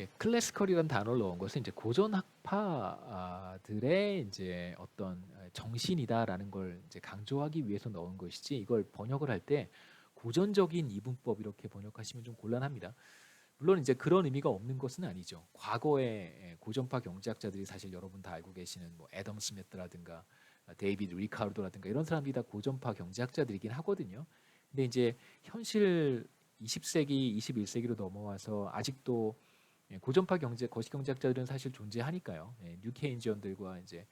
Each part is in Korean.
예, 클래시컬이라는 단어를 넣은 것은 이제 고전 학파들의 이제 어떤 정신이다라는 걸 이제 강조하기 위해서 넣은 것이지, 이걸 번역을 할 때 고전적인 이분법 이렇게 번역하시면 좀 곤란합니다. 물론 이제 그런 의미가 없는 것은 아니죠. 과거에 고전파 경제학자들이 사실 여러분 다 알고 계시는 뭐 애덤 스미스라든가 데이비드 리카르도라든가 이런 사람들이 다 고전파 경제학자들이긴 하거든요. 근데 이제 현실 20세기, 21세기로 넘어와서 아직도 고전파 거시 경제학자들은 사실 존재하니까요. 뉴 케인지언들과 이제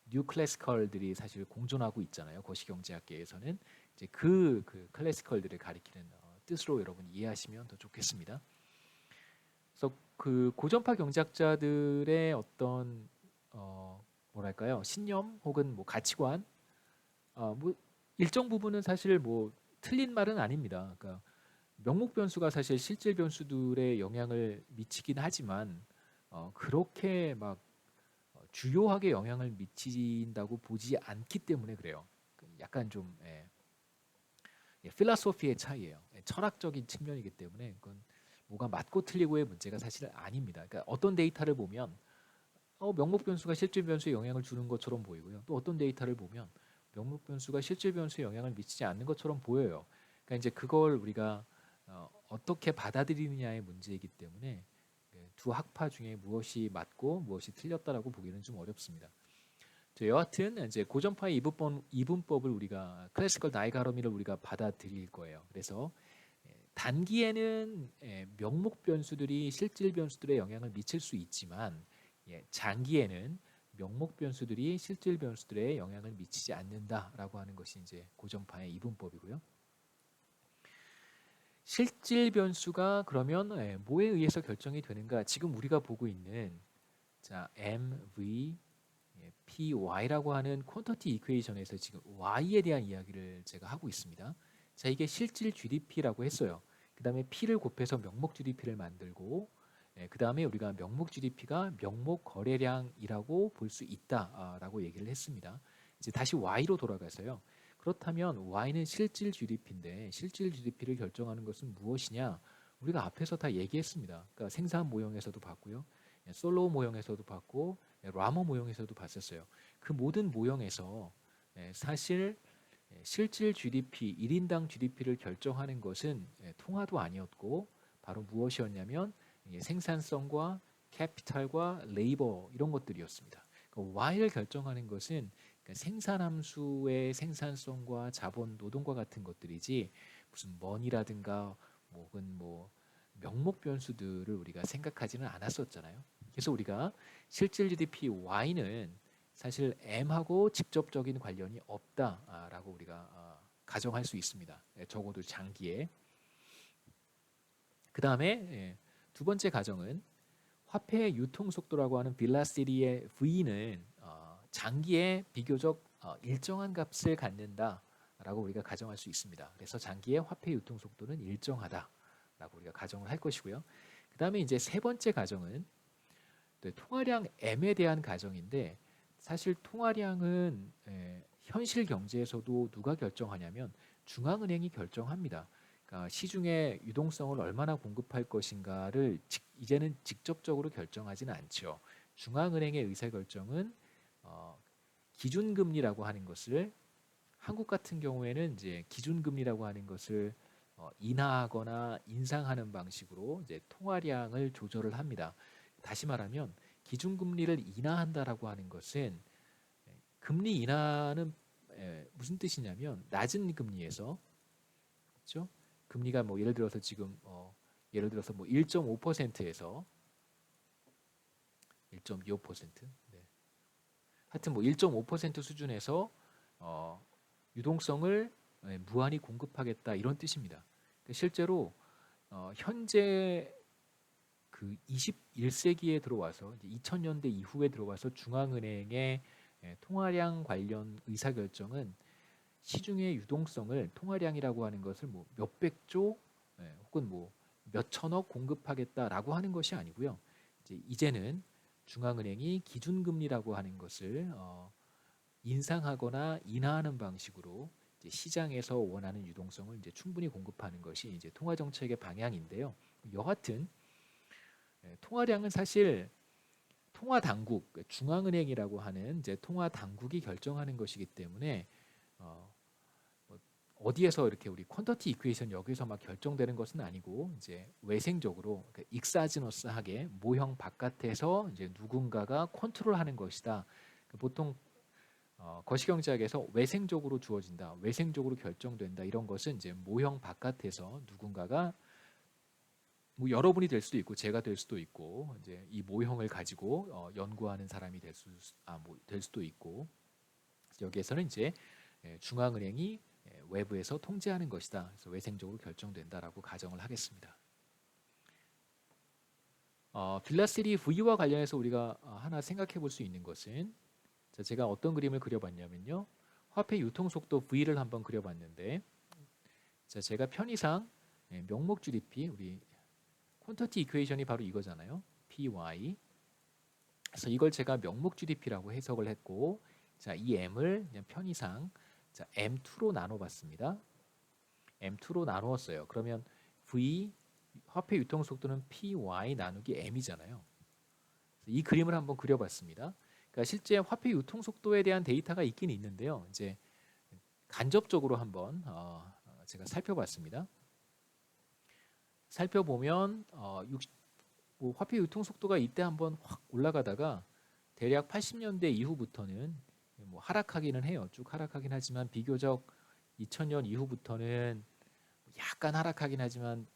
뉴 클래시컬들이 사실 공존하고 있잖아요. 거시 경제학계에서는 이제 그 클래시컬들을 가리키는 뜻으로 여러분 이해하시면 더 좋겠습니다. 그래서 그 고전파 경제학자들의 어떤 뭐랄까요, 신념 혹은 뭐 가치관, 뭐 일정 부분은 사실 뭐 틀린 말은 아닙니다. 그러니까 명목 변수가 사실 실질 변수들의 영향을 미치긴 하지만 그렇게 막 주요하게 영향을 미친다고 보지 않기 때문에 그래요. 약간 좀 필라소피의 차이예요. 철학적인 측면이기 때문에 그건 뭐가 맞고 틀리고의 문제가 사실 아닙니다. 그러니까 어떤 데이터를 보면 명목 변수가 실질 변수에 영향을 주는 것처럼 보이고요. 또 어떤 데이터를 보면 명목 변수가 실질 변수에 영향을 미치지 않는 것처럼 보여요. 그러니까 이제 그걸 우리가 어떻게 받아들이느냐의 문제이기 때문에 두 학파 중에 무엇이 맞고 무엇이 틀렸다라고 보기는 좀 어렵습니다. 여하튼 이제 고전파의 이분법을 우리가 클래시컬 다이가로미를 우리가 받아들일 거예요. 그래서 단기에는 명목 변수들이 실질 변수들의 영향을 미칠 수 있지만 장기에는 명목 변수들이 실질 변수들의 영향을 미치지 않는다라고 하는 것이 이제 고전파의 이분법이고요. 실질 변수가 그러면 뭐에 의해서 결정이 되는가? 지금 우리가 보고 있는 자 MV PY라고 하는 퀀터티 이퀘이션에서 지금 Y에 대한 이야기를 제가 하고 있습니다. 자, 이게 실질 GDP라고 했어요. 그 다음에 P를 곱해서 명목 GDP를 만들고 그 다음에 우리가 명목 GDP가 명목 거래량이라고 볼 수 있다라고 얘기를 했습니다. 이제 다시 Y로 돌아가서요. 그렇다면 Y는 실질 GDP인데 실질 GDP를 결정하는 것은 무엇이냐? 우리가 앞에서 다 얘기했습니다. 그러니까 생산 모형에서도 봤고요. 솔로우 모형에서도 봤고 라모 모형에서도 봤었어요. 그 모든 모형에서 사실 실질 GDP, 1인당 GDP를 결정하는 것은 통화도 아니었고 바로 무엇이었냐면 생산성과 캐피탈과 레이버 이런 것들이었습니다. 그러니까 Y를 결정하는 것은 생산함수의 생산성과 자본, 노동과 같은 것들이지 무슨 money라든가 혹은 뭐 명목 변수들을 우리가 생각하지는 않았었잖아요. 그래서 우리가 실질 GDP Y는 사실 M하고 직접적인 관련이 없다라고 우리가 가정할 수 있습니다. 적어도 장기에. 그 다음에 두 번째 가정은 화폐의 유통 속도라고 하는 빌라시티의 V는 장기에 비교적 일정한 값을 갖는다라고 우리가 가정할 수 있습니다. 그래서 장기에 화폐 유통 속도는 일정하다라고 우리가 가정을 할 것이고요. 그 다음에 이제 세 번째 가정은 통화량 M에 대한 가정인데 사실 통화량은 현실 경제에서도 누가 결정하냐면 중앙은행이 결정합니다. 그러니까 시중에 유동성을 얼마나 공급할 것인가를 이제는 직접적으로 결정하지는 않죠. 중앙은행의 의사결정은 기준금리라고 하는 것을 한국 같은 경우에는 이제 기준금리라고 하는 것을 인하하거나 인상하는 방식으로 이제 통화량을 조절을 합니다. 다시 말하면 기준금리를 인하한다라고 하는 것은 금리 인하는 무슨 뜻이냐면 낮은 금리에서 그렇죠? 금리가 뭐 예를 들어서 지금 예를 들어서 뭐 1.5%에서 1.25% 네. 하여튼 뭐 1.5% 수준에서 유동성을 무한히 공급하겠다 이런 뜻입니다. 그러니까 실제로 현재 그 21세기에 들어와서 2000년대 이후에 들어와서 중앙은행의 통화량 관련 의사결정은 시중의 유동성을 통화량이라고 하는 것을 뭐 몇백조 혹은 뭐 몇천억 공급하겠다라고 하는 것이 아니고요. 이제는 중앙은행이 기준금리라고 하는 것을 인상하거나 인하하는 방식으로 이제 시장에서 원하는 유동성을 이제 충분히 공급하는 것이 이제 통화정책의 방향인데요. 여하튼 통화량은 사실 통화 당국, 중앙은행이라고 하는 이제 통화 당국이 결정하는 것이기 때문에 어, 뭐 어디에서 이렇게 우리 퀀터티 이퀘이션 여기서 막 결정되는 것은 아니고 이제 외생적으로 그러니까 익사지너스하게 모형 바깥에서 이제 누군가가 컨트롤하는 것이다. 보통 거시경제학에서 외생적으로 주어진다, 외생적으로 결정된다 이런 것은 이제 모형 바깥에서 누군가가 뭐 여러분이 될 수도 있고 제가 될 수도 있고 이제 이 모형을 가지고 연구하는 사람이 될 수도 있고 여기에서는 이제 중앙은행이 외부에서 통제하는 것이다. 그래서 외생적으로 결정된다라고 가정을 하겠습니다. 빌라시리 V와 관련해서 우리가 하나 생각해 볼 수 있는 것은 자, 제가 어떤 그림을 그려봤냐면요. 화폐 유통 속도 V를 한번 그려봤는데 자, 제가 편의상 명목 GDP 우리 퀀터티 이퀘이션이 바로 이거잖아요. PY. 그래서 이걸 제가 명목 GDP라고 해석을 했고 자, 이 M을 그냥 편의상 자, M2로 나눠봤습니다. M2로 나누었어요. 그러면 V 화폐 유통 속도는 PY 나누기 M이잖아요. 이 그림을 한번 그려봤습니다. 그러니까 실제 화폐 유통 속도에 대한 데이터가 있긴 있는데요. 이제 간접적으로 한번 제가 살펴봤습니다. 살펴보면 뭐 화폐 유통 속도가 이때 한번 확 올라가다가 대략 80년대 이후부터는 뭐 하락하기는 해요. 쭉 하락하긴 하지만 비교적 2000년 이후부터는 약간 하락하긴 하지만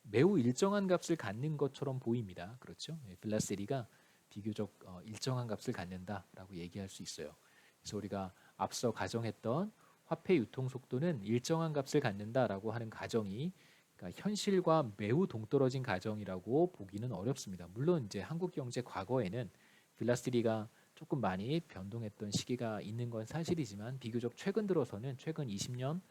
매우 일정한 값을 갖는 것처럼 보입니다. 그렇죠? 빌라세리가 비교적 일정한 값을 갖는다라고 얘기할 수 있어요. 그래서 우리가 앞서 가정했던 화폐 유통 속도는 일정한 값을 갖는다라고 하는 가정이 그러니까 현실과 매우 동떨어진 가정이라고 보기는 어렵습니다. 물론 이제 한국 경제 과거에는 빌라시리가 조금 많이 변동했던 시기가 있는 건 사실이지만 비교적 최근 들어서는 최근 20년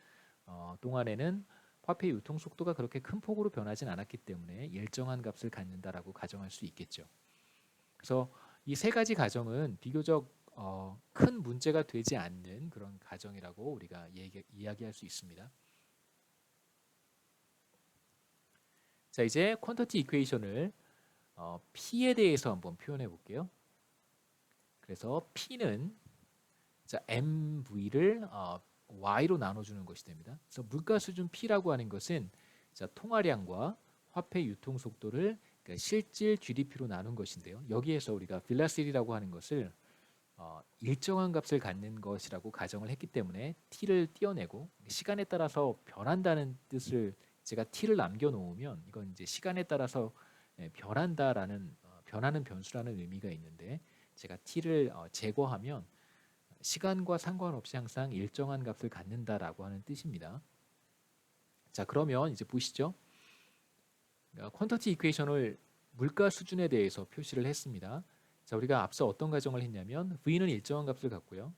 동안에는 화폐 유통 속도가 그렇게 큰 폭으로 변하진 않았기 때문에 일정한 값을 갖는다라고 가정할 수 있겠죠. 그래서 이 세 가지 가정은 비교적 큰 문제가 되지 않는 그런 가정이라고 우리가 이야기할 수 있습니다. 자, 이제 퀀터티 이퀘이션을 P에 대해서 한번 표현해 볼게요. 그래서 P는 자, MV를 Y로 나눠주는 것이 됩니다. 그래서 물가 수준 P라고 하는 것은 자, 통화량과 화폐 유통 속도를 그러니까 실질 GDP로 나눈 것인데요. 여기에서 우리가 velocity라고 하는 것을 일정한 값을 갖는 것이라고 가정을 했기 때문에 t를 띄어내고 시간에 따라서 변한다는 뜻을 제가 t를 남겨놓으면 이건 이제 시간에 따라서 변한다라는 변하는 변수라는 의미가 있는데 제가 t를 제거하면 시간과 상관없이 항상 일정한 값을 갖는다라고 하는 뜻입니다. 자, 그러면 이제 보시죠. 퀀터티 이퀘이션을 물가 수준에 대해서 표시를 했습니다. 자, 우리가 앞서 어떤 가정을 했냐면 V는 일정한 값을 갖고요.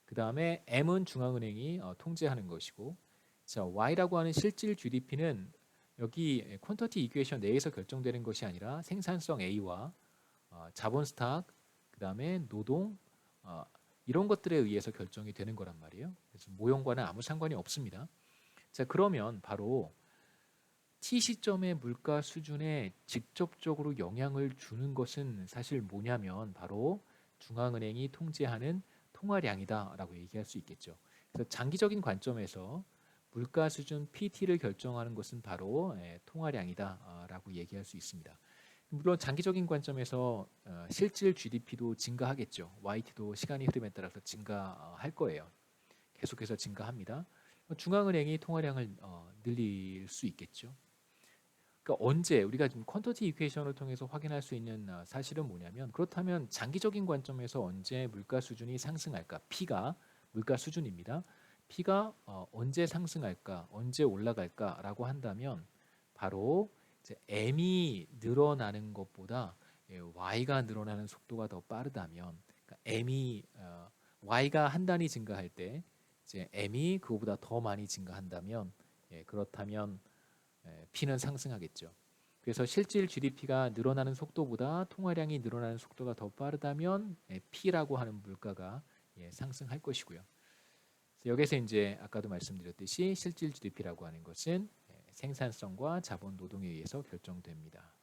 그 다음에 M은 중앙은행이 통제하는 것이고 자, Y라고 하는 실질 GDP는 여기 퀀터티 이퀘이션 내에서 결정되는 것이 아니라 생산성 A와 자본 스탁, 그 다음에 노동 이런 것들에 의해서 결정이 되는 거란 말이에요. 그래서 모형과는 아무 상관이 없습니다. 자, 그러면 바로 T 시점의 물가 수준에 직접적으로 영향을 주는 것은 사실 뭐냐면 바로 중앙은행이 통제하는 통화량이다라고 얘기할 수 있겠죠. 그래서 장기적인 관점에서 물가 수준 PT를 결정하는 것은 바로 통화량이다라고 얘기할 수 있습니다. 물론 장기적인 관점에서 실질 GDP도 증가하겠죠. YT도 시간이 흐름에 따라서 증가할 거예요. 계속해서 증가합니다. 중앙은행이 통화량을 늘릴 수 있겠죠. 그러니까 언제 우리가 지금 퀀터티 이퀘이션을 통해서 확인할 수 있는 사실은 뭐냐면 그렇다면 장기적인 관점에서 언제 물가 수준이 상승할까? P가 물가 수준입니다. P가 언제 상승할까? 언제 올라갈까라고 한다면 바로 이제 M이 늘어나는 것보다 Y가 늘어나는 속도가 더 빠르다면 그러니까 M이 Y가 한 단위 증가할 때 이제 M이 그거보다 더 많이 증가한다면 그렇다면 P는 상승하겠죠. 그래서 실질 GDP가 늘어나는 속도보다 통화량이 늘어나는 속도가 더 빠르다면 P라고 하는 물가가 상승할 것이고요. 여기서 이제 아까도 말씀드렸듯이 실질 GDP라고 하는 것은 생산성과 자본 노동에 의해서 결정됩니다.